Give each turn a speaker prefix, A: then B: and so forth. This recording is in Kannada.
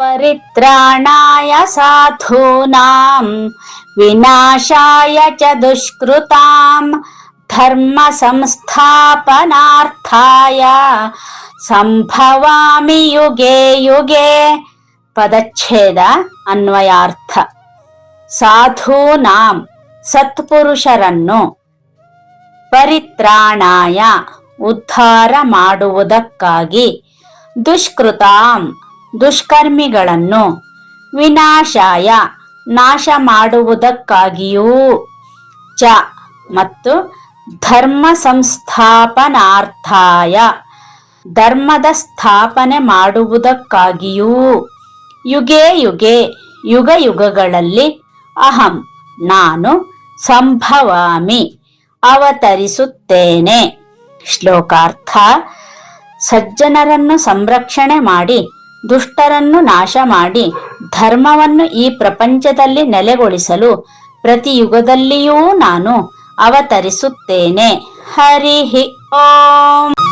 A: ಪರಿತ್ರಾಣಾಯ ಸಾಧೂನಾಂ ವಿನಾಶಾಯ ಚ ದುಷ್ಕೃತಾಂ ಧರ್ಮ ಸಂಸ್ಥಾಪನಾರ್ಥಾಯ ಸಂಭವಾಮಿ ಯುಗೆ ಯುಗೆ. ಪದಚ್ಛೇದ ಅನ್ವಯಾರ್ಥ. ಸಾಧೂನಾಂ ಸತ್ಪುರುಷರನ್ನು, ಪರಿತ್ರಾಣಾಯ ಉದ್ಧಾರ ಮಾಡುವುದಕ್ಕಾಗಿ, ದುಷ್ಕೃತಾಂ ದುಷ್ಕರ್ಮಿಗಳನ್ನು, ವಿನಾಶಾಯ ನಾಶ ಮಾಡುವುದಕ್ಕಾಗಿಯೂ, ಚ ಮತ್ತು ಧರ್ಮ ಸಂಸ್ಥಾಪನಾರ್ಥಾಯ ಧರ್ಮದ ಸ್ಥಾಪನೆ ಮಾಡುವುದಕ್ಕಾಗಿಯೂ, ಯುಗೆ ಯುಗೆ ಯುಗ ಯುಗಗಳಲ್ಲಿ, ಅಹಂ ನಾನು, ಸಂಭವಾಮಿ ಅವತರಿಸುತ್ತೇನೆ. ಶ್ಲೋಕಾರ್ಥ. ಸಜ್ಜನರನ್ನು ಸಂರಕ್ಷಣೆ ಮಾಡಿ ದುಷ್ಟರನ್ನು ನಾಶ ಮಾಡಿ ಧರ್ಮವನ್ನು ಈ ಪ್ರಪಂಚದಲ್ಲಿ ನೆಲೆಗೊಳಿಸಲು ಪ್ರತಿ ಯುಗದಲ್ಲಿಯೂ ನಾನು ಅವತರಿಸುತ್ತೇನೆ. ಹರಿ ಓಂ.